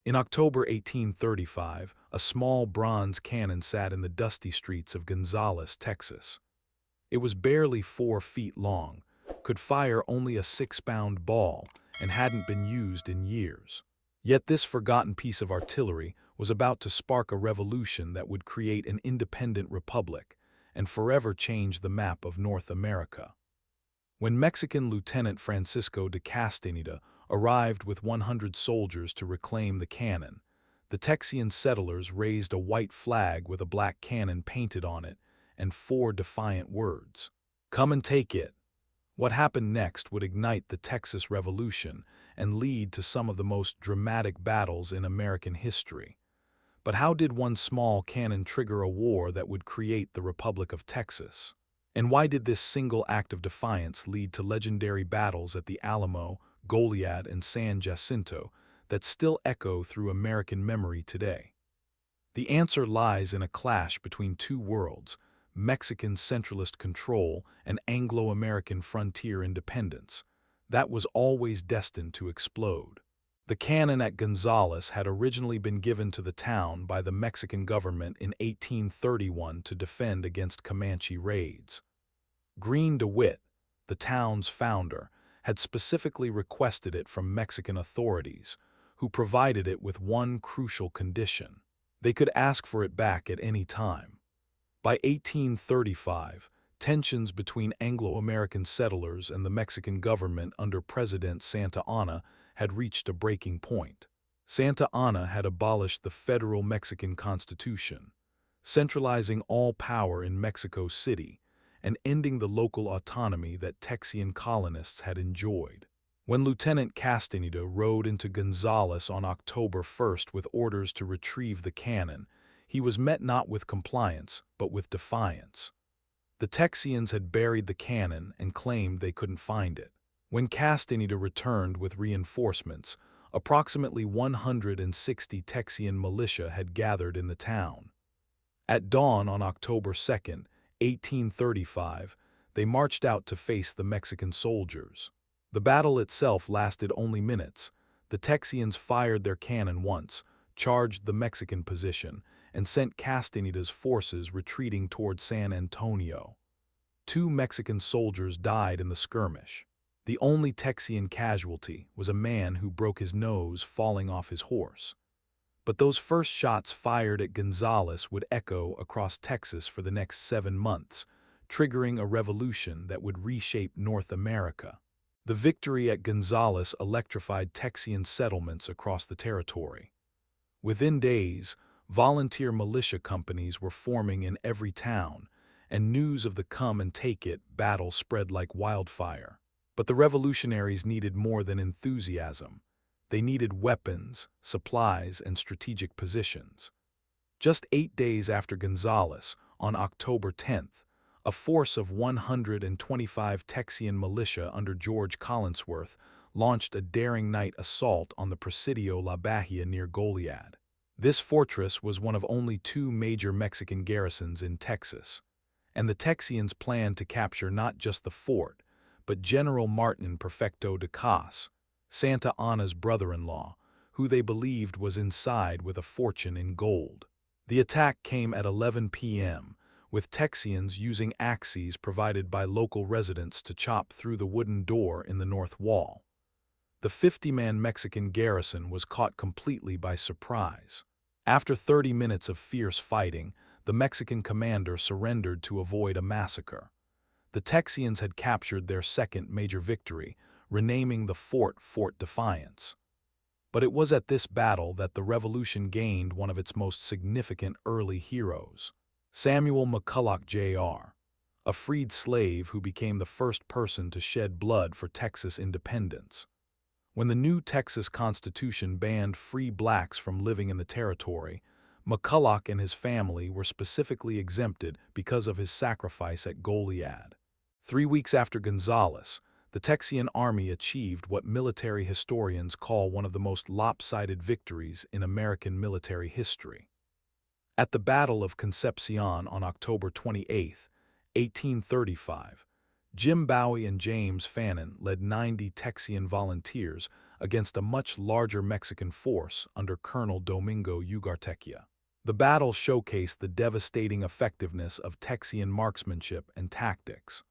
In October 1835, a small bronze cannon sat in the dusty streets of Gonzales, Texas. It was barely 4 feet long, could fire only a 6-pound ball, and hadn't been used in years. Yet this forgotten piece of artillery was about to spark a revolution that would create an independent republic and forever change the map of North America. When Mexican Lieutenant Francisco de Castaneda arrived with 100 soldiers to reclaim the cannon, the Texian settlers raised a white flag with a black cannon painted on it and 4 defiant words. "Come and take it." What happened next would ignite the Texas Revolution and lead to some of the most dramatic battles in American history. But how did one small cannon trigger a war that would create the Republic of Texas? And why did this single act of defiance lead to legendary battles at the Alamo, Goliad, and San Jacinto that still echo through American memory today? The answer lies in a clash between two worlds: Mexican centralist control and Anglo-American frontier independence, that was always destined to explode. The cannon at Gonzales had originally been given to the town by the Mexican government in 1831 to defend against Comanche raids. Green DeWitt, the town's founder, had specifically requested it from Mexican authorities, who provided it with one crucial condition: they could ask for it back at any time. By 1835, tensions between Anglo-American settlers and the Mexican government under President Santa Anna had reached a breaking point. Santa Anna had abolished the federal Mexican Constitution, centralizing all power in Mexico City and ending the local autonomy that Texian colonists had enjoyed. When Lieutenant Castaneda rode into Gonzales on October 1st with orders to retrieve the cannon, he was met not with compliance, but with defiance. The Texians had buried the cannon and claimed they couldn't find it. When Castaneda returned with reinforcements, approximately 160 Texian militia had gathered in the town. At dawn on October 2nd, 1835, they marched out to face the Mexican soldiers. The battle itself lasted only minutes. The Texians fired their cannon once, charged the Mexican position, and sent Castaneda's forces retreating toward San Antonio. 2 Mexican soldiers died in the skirmish. The only Texian casualty was a man who broke his nose falling off his horse. But those first shots fired at Gonzales would echo across Texas for the next 7 months, triggering a revolution that would reshape North America. The victory at Gonzales electrified Texian settlements across the territory. Within days, volunteer militia companies were forming in every town, and news of the come-and-take-it battle spread like wildfire. But the revolutionaries needed more than enthusiasm. They needed weapons, supplies, and strategic positions. Just 8 days after Gonzales, on October 10th, a force of 125 Texian militia under George Collinsworth launched a daring night assault on the Presidio La Bahia near Goliad. This fortress was one of only 2 major Mexican garrisons in Texas, and the Texians planned to capture not just the fort, but General Martin Perfecto de Cas, Santa Anna's brother-in-law, who they believed was inside with a fortune in gold. The attack came at 11 p.m., with Texians using axes provided by local residents to chop through the wooden door in the north wall. The 50-man Mexican garrison was caught completely by surprise. After 30 minutes of fierce fighting, the Mexican commander surrendered to avoid a massacre. The Texians had captured their second major victory, renaming the fort Fort Defiance. But it was at this battle that the revolution gained one of its most significant early heroes: Samuel McCulloch Jr., a freed slave who became the first person to shed blood for Texas independence. When the new Texas Constitution banned free blacks from living in the territory, McCulloch and his family were specifically exempted because of his sacrifice at Goliad. 3 weeks after Gonzales, the Texian army achieved what military historians call one of the most lopsided victories in American military history. At the Battle of Concepcion on October 28, 1835, Jim Bowie and James Fannin led 90 Texian volunteers against a much larger Mexican force under Colonel Domingo Ugartequia. The battle showcased the devastating effectiveness of Texian marksmanship and tactics.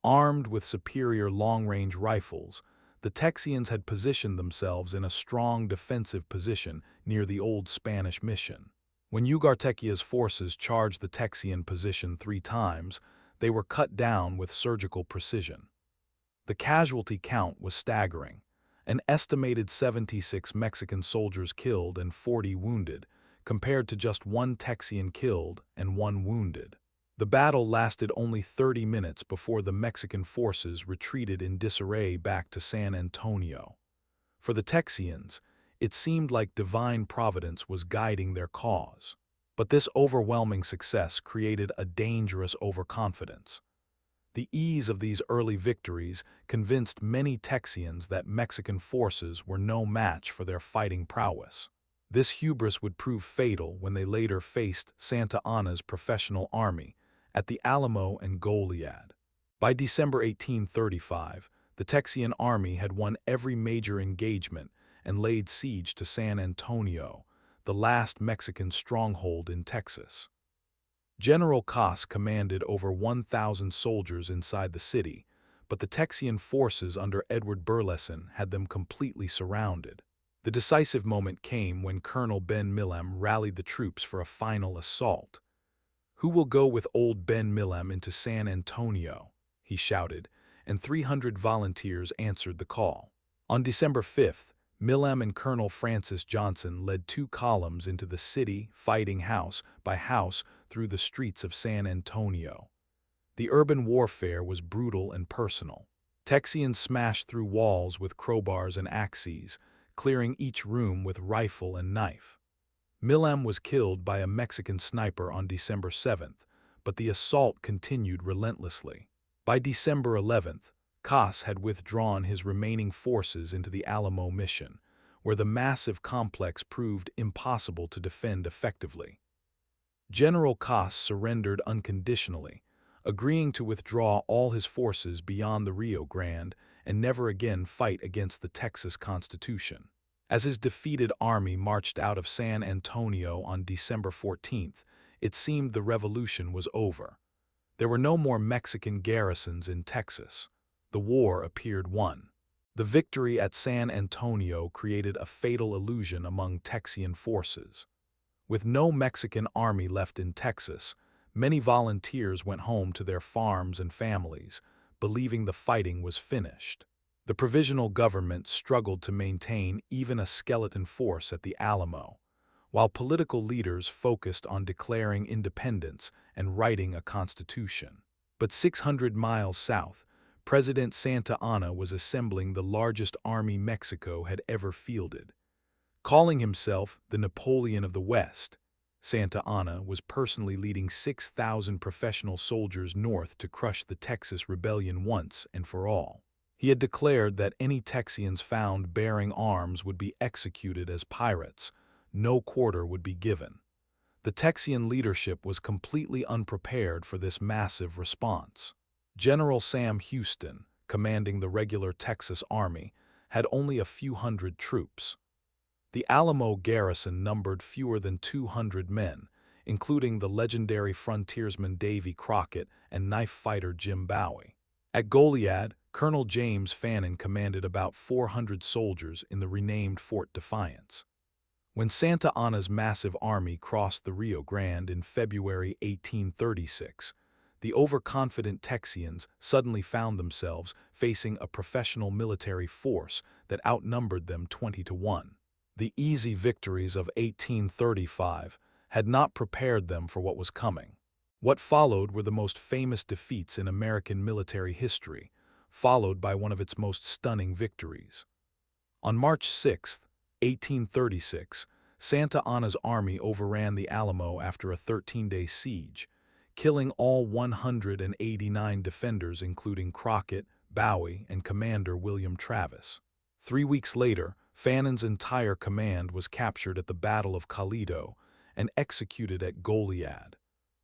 Armed with superior long-range rifles, the Texians had positioned themselves in a strong defensive position near the old Spanish mission. When Ugartequia's forces charged the Texian position 3 times, they were cut down with surgical precision. The casualty count was staggering. An estimated 76 Mexican soldiers killed and 40 wounded, compared to just 1 Texian killed and 1 wounded. The battle lasted only 30 minutes before the Mexican forces retreated in disarray back to San Antonio. For the Texians, it seemed like divine providence was guiding their cause. But this overwhelming success created a dangerous overconfidence. The ease of these early victories convinced many Texians that Mexican forces were no match for their fighting prowess. This hubris would prove fatal when they later faced Santa Anna's professional army at the Alamo and Goliad. By December 1835, the Texian army had won every major engagement and laid siege to San Antonio, the last Mexican stronghold in Texas. General Cos commanded over 1,000 soldiers inside the city, but the Texian forces under Edward Burleson had them completely surrounded. The decisive moment came when Colonel Ben Milam rallied the troops for a final assault. "Who will go with old Ben Milam into San Antonio?" he shouted, and 300 volunteers answered the call. On December 5th, Milam and Colonel Francis Johnson led 2 columns into the city, fighting house by house through the streets of San Antonio. The urban warfare was brutal and personal. Texians smashed through walls with crowbars and axes, clearing each room with rifle and knife. Milam was killed by a Mexican sniper on December 7th, but the assault continued relentlessly. By December 11th, Cos had withdrawn his remaining forces into the Alamo mission, where the massive complex proved impossible to defend effectively. General Cos surrendered unconditionally, agreeing to withdraw all his forces beyond the Rio Grande and never again fight against the Texas Constitution. As his defeated army marched out of San Antonio on December 14th, it seemed the revolution was over. There were no more Mexican garrisons in Texas. The war appeared won. The victory at San Antonio created a fatal illusion among Texian forces. With no Mexican army left in Texas, many volunteers went home to their farms and families, believing the fighting was finished. The provisional government struggled to maintain even a skeleton force at the Alamo, while political leaders focused on declaring independence and writing a constitution. But 600 miles south, President Santa Anna was assembling the largest army Mexico had ever fielded. Calling himself the Napoleon of the West, Santa Anna was personally leading 6,000 professional soldiers north to crush the Texas Rebellion once and for all. He had declared that any Texians found bearing arms would be executed as pirates. No quarter would be given. The Texian leadership was completely unprepared for this massive response. General Sam Houston, commanding the regular Texas Army, had only a few hundred troops. The Alamo garrison numbered fewer than 200 men, including the legendary frontiersman Davy Crockett and knife fighter Jim Bowie. At Goliad, Colonel James Fannin commanded about 400 soldiers in the renamed Fort Defiance. When Santa Anna's massive army crossed the Rio Grande in February 1836, the overconfident Texians suddenly found themselves facing a professional military force that outnumbered them 20-1. The easy victories of 1835 had not prepared them for what was coming. What followed were the most famous defeats in American military history, followed by one of its most stunning victories. On March 6, 1836, Santa Anna's army overran the Alamo after a 13-day siege, killing all 189 defenders including Crockett, Bowie, and Commander William Travis. 3 weeks later, Fannin's entire command was captured at the Battle of Goliad and executed at Goliad.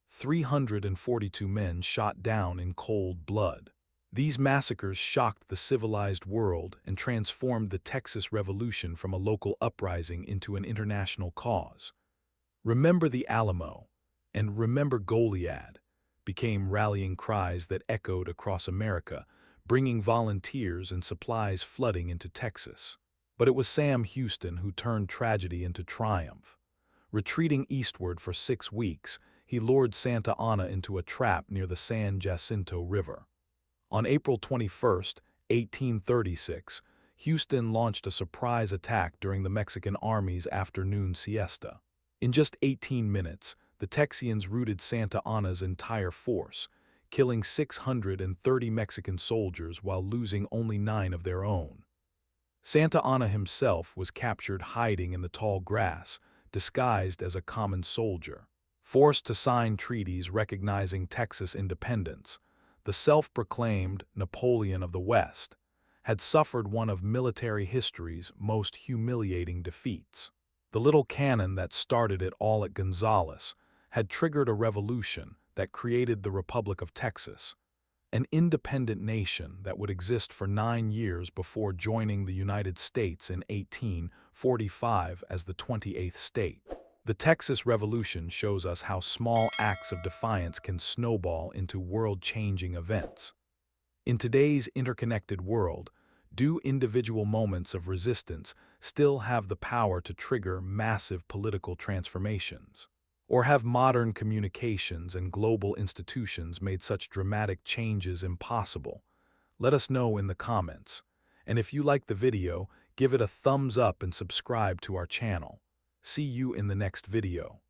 342 men shot down in cold blood. These massacres shocked the civilized world and transformed the Texas Revolution from a local uprising into an international cause. "Remember the Alamo" and "Remember Goliad" became rallying cries that echoed across America, bringing volunteers and supplies flooding into Texas. But it was Sam Houston who turned tragedy into triumph. Retreating eastward for 6 weeks, he lured Santa Anna into a trap near the San Jacinto River. On April 21, 1836, Houston launched a surprise attack during the Mexican Army's afternoon siesta. In just 18 minutes, the Texians routed Santa Anna's entire force, killing 630 Mexican soldiers while losing only 9 of their own. Santa Anna himself was captured hiding in the tall grass, disguised as a common soldier. Forced to sign treaties recognizing Texas independence, the self-proclaimed Napoleon of the West had suffered one of military history's most humiliating defeats. The little cannon that started it all at Gonzales had triggered a revolution that created the Republic of Texas, an independent nation that would exist for 9 years before joining the United States in 1845 as the 28th state. The Texas Revolution shows us how small acts of defiance can snowball into world-changing events. In today's interconnected world, do individual moments of resistance still have the power to trigger massive political transformations? Or have modern communications and global institutions made such dramatic changes impossible? Let us know in the comments. And if you like the video, give it a thumbs up and subscribe to our channel. See you in the next video.